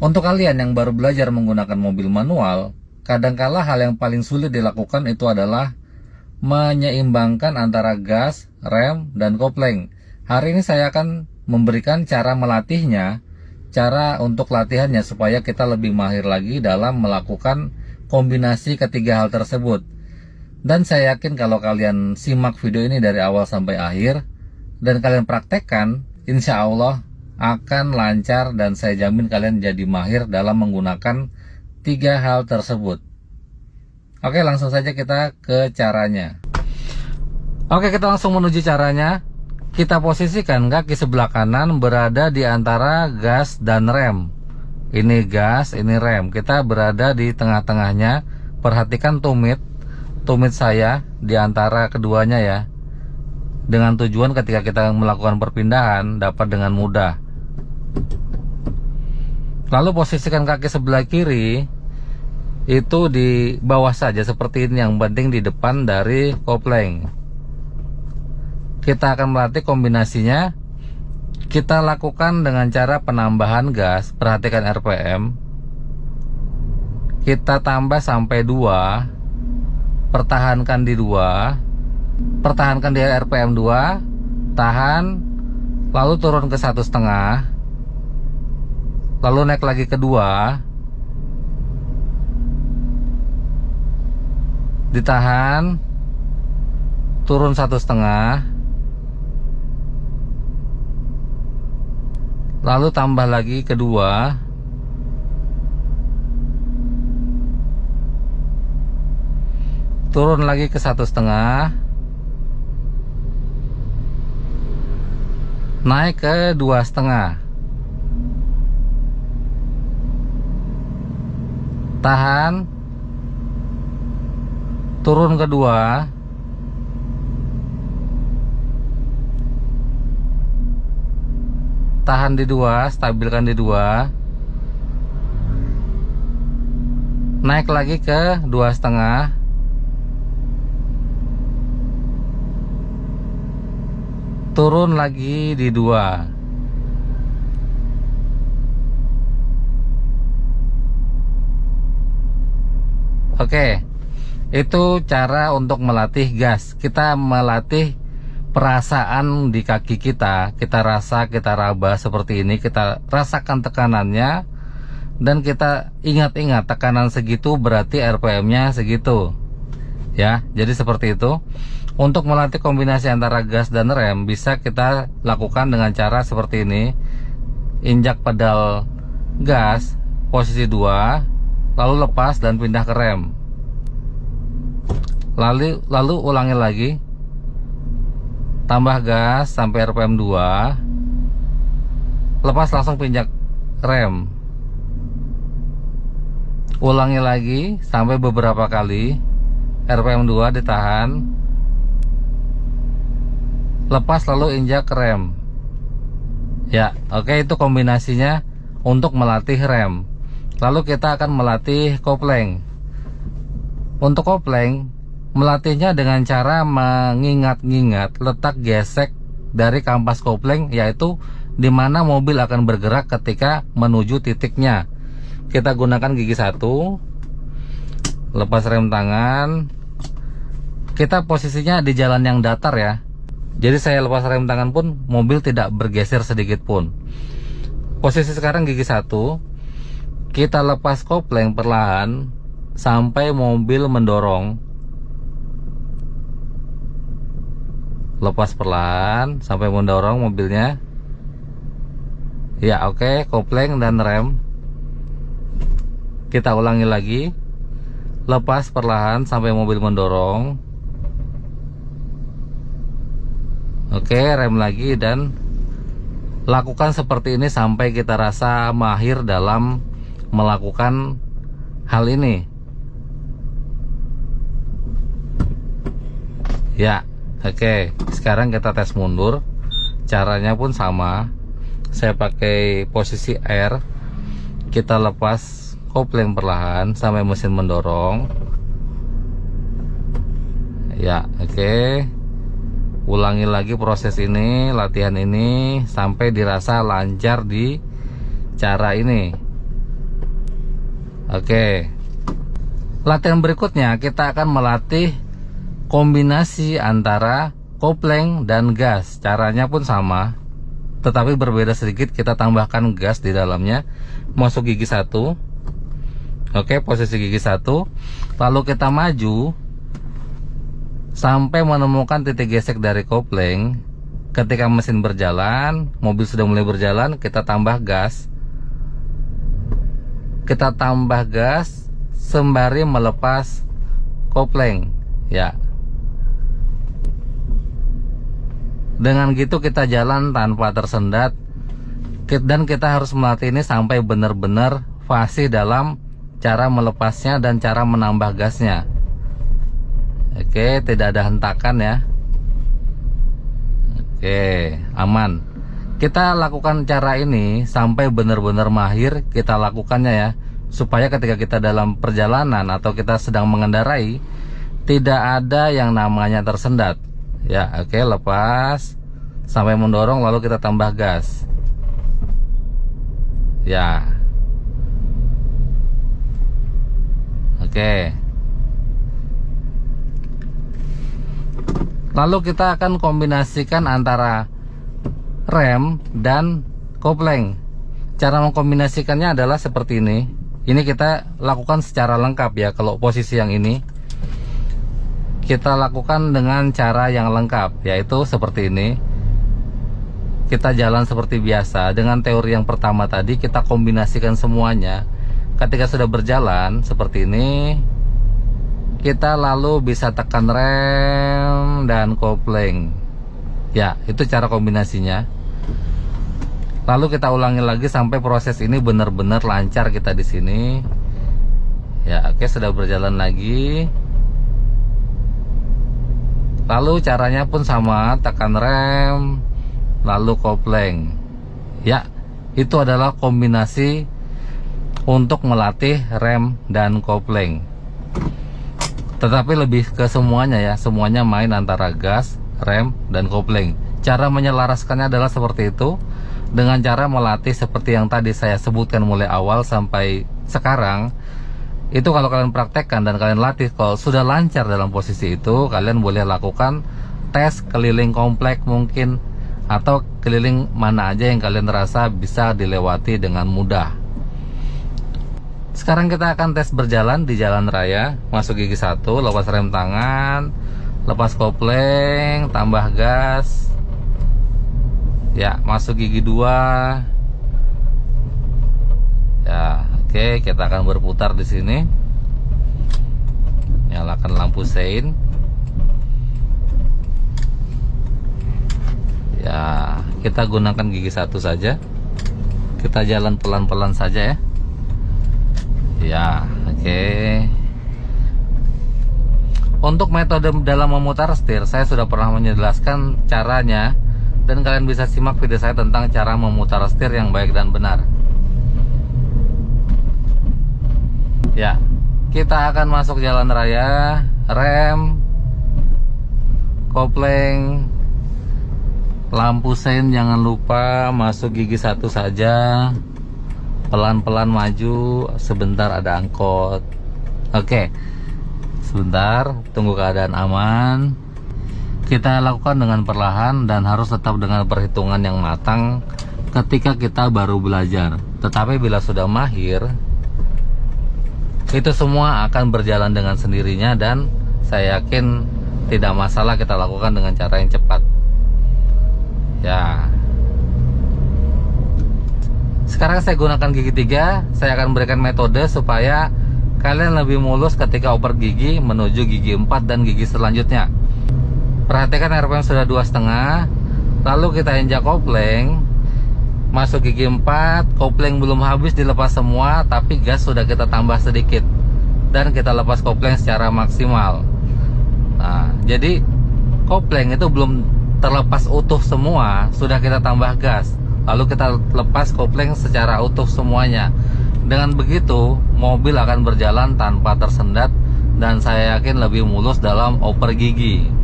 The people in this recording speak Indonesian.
Untuk kalian yang baru belajar menggunakan mobil manual, kadangkala hal yang paling sulit dilakukan itu adalah menyeimbangkan antara gas, rem, dan kopling. Hari ini saya akan memberikan cara melatihnya, cara untuk latihannya supaya kita lebih mahir lagi dalam melakukan kombinasi ketiga hal tersebut. Dan saya yakin kalau kalian simak video ini dari awal sampai akhir dan kalian praktekkan, insya Allah akan lancar dan saya jamin kalian jadi mahir dalam menggunakan tiga hal tersebut. Oke, langsung saja kita ke caranya. Oke, kita langsung menuju caranya. Kita posisikan kaki sebelah kanan berada di antara gas dan rem. Ini gas, ini rem. Kita berada di tengah-tengahnya. Perhatikan tumit saya di antara keduanya ya. Dengan tujuan ketika kita melakukan perpindahan dapat dengan mudah. Lalu posisikan kaki sebelah kiri itu di bawah saja seperti ini, yang penting di depan dari kopling. Kita akan melatih kombinasinya. Kita lakukan dengan cara penambahan gas. Perhatikan RPM. Kita tambah sampai 2. Pertahankan di 2. Pertahankan di RPM 2. Tahan. Lalu turun ke 1,5. Lalu naik lagi ke 2. Ditahan. Turun 1,5. Lalu tambah lagi ke 2. Turun lagi ke 1,5. Naik ke 2,5. Tahan. Turun ke 2. Tahan di 2, stabilkan di 2. Naik lagi ke 2,5. Turun lagi di 2. Oke, itu cara untuk melatih gas. Kita melatih perasaan di kaki kita. Kita rasa, kita raba seperti ini. Kita rasakan tekanannya. Dan kita ingat-ingat tekanan segitu berarti RPM-nya segitu. Ya, jadi seperti itu. Untuk melatih kombinasi antara gas dan rem bisa kita lakukan dengan cara seperti ini. Injak pedal gas posisi 2. Lalu lepas dan pindah ke rem. Lalu ulangi lagi. Tambah gas sampai RPM 2. Lepas langsung pinjak rem. Ulangi lagi sampai beberapa kali. RPM 2 ditahan. Lepas lalu injak rem. Ya, oke, itu kombinasinya untuk melatih rem. Lalu kita akan melatih kopling. Untuk kopling, melatihnya dengan cara mengingat-ingat letak gesek dari kampas kopling, yaitu di mana mobil akan bergerak ketika menuju titiknya. Kita gunakan gigi 1. Lepas rem tangan. Kita posisinya di jalan yang datar ya. Jadi saya lepas rem tangan pun mobil tidak bergeser sedikit pun. Posisi sekarang gigi 1. Kita lepas kopling perlahan sampai mobil mendorong. Lepas perlahan sampai mendorong mobilnya. Ya, oke, kopling dan rem. Kita ulangi lagi. Lepas perlahan sampai mobil mendorong. Oke, rem lagi dan lakukan seperti ini sampai kita rasa mahir dalam melakukan hal ini. Ya, oke. Sekarang kita tes mundur. Caranya pun sama. Saya pakai posisi R. Kita lepas kopling perlahan sampai mesin mendorong. Ya, oke. Ulangi lagi proses ini, latihan ini sampai dirasa lancar di cara ini. Oke. Latihan berikutnya kita akan melatih kombinasi antara kopling dan gas. Caranya pun sama, tetapi berbeda sedikit. Kita tambahkan gas di dalamnya. Masuk gigi 1. Oke, posisi gigi 1. Lalu kita maju sampai menemukan titik gesek dari kopling. Ketika mesin berjalan, mobil sudah mulai berjalan, kita tambah gas. Kita tambah gas sembari melepas kopling, ya. Dengan gitu kita jalan tanpa tersendat, dan kita harus melatih ini sampai benar-benar fasih dalam cara melepasnya dan cara menambah gasnya. Oke, tidak ada hentakan ya. Oke, aman. Kita lakukan cara ini sampai benar-benar mahir kita lakukannya ya, supaya ketika kita dalam perjalanan atau kita sedang mengendarai tidak ada yang namanya tersendat ya. Oke, lepas sampai mendorong, lalu kita tambah gas ya. Oke, lalu kita akan kombinasikan antara rem dan kopling. Cara mengkombinasikannya adalah seperti ini. Ini kita lakukan secara lengkap ya. Kalau posisi yang ini kita lakukan dengan cara yang lengkap, yaitu seperti ini. Kita jalan seperti biasa. Dengan teori yang pertama tadi kita kombinasikan semuanya. Ketika sudah berjalan seperti ini, kita lalu bisa tekan rem dan kopling. Ya, itu cara kombinasinya. Lalu kita ulangi lagi sampai proses ini benar-benar lancar kita di sini. Ya, oke, sudah berjalan lagi. Lalu caranya pun sama, tekan rem, lalu kopling. Ya, itu adalah kombinasi untuk melatih rem dan kopling. Tetapi lebih ke semuanya ya, semuanya main antara gas, rem, dan kopling. Cara menyelaraskannya adalah seperti itu, dengan cara melatih seperti yang tadi saya sebutkan mulai awal sampai sekarang. Itu kalau kalian praktekkan dan kalian latih, kalau sudah lancar dalam posisi itu, kalian boleh lakukan tes keliling komplek mungkin, atau keliling mana aja yang kalian rasa bisa dilewati dengan mudah. Sekarang kita akan tes berjalan di jalan raya. Masuk gigi 1, lepas rem tangan, lepas kopling, tambah gas. Ya, masuk gigi 2. Ya, oke, kita akan berputar di sini. Nyalakan lampu sein. Ya, kita gunakan gigi 1 saja. Kita jalan pelan-pelan saja ya. Ya, oke. Untuk metode dalam memutar setir, saya sudah pernah menjelaskan caranya, dan kalian bisa simak video saya tentang cara memutar setir yang baik dan benar. Ya, kita akan masuk jalan raya, rem, kopling, lampu sein jangan lupa, masuk gigi 1 saja, pelan-pelan maju, sebentar ada angkot. Oke, sebentar, tunggu keadaan aman. Kita lakukan dengan perlahan dan harus tetap dengan perhitungan yang matang ketika kita baru belajar. Tetapi bila sudah mahir, itu semua akan berjalan dengan sendirinya, dan saya yakin tidak masalah kita lakukan dengan cara yang cepat. Ya. Sekarang saya gunakan gigi 3. Saya akan berikan metode supaya kalian lebih mulus ketika oper gigi menuju gigi 4 dan gigi selanjutnya. Perhatikan RPM sudah 2,5. Lalu kita injak kopling, masuk gigi 4, kopling belum habis dilepas semua, tapi gas sudah kita tambah sedikit, dan kita lepas kopling secara maksimal. Nah, jadi kopling itu belum terlepas utuh semua, sudah kita tambah gas, lalu kita lepas kopling secara utuh semuanya. Dengan begitu mobil akan berjalan tanpa tersendat, dan saya yakin lebih mulus dalam oper gigi.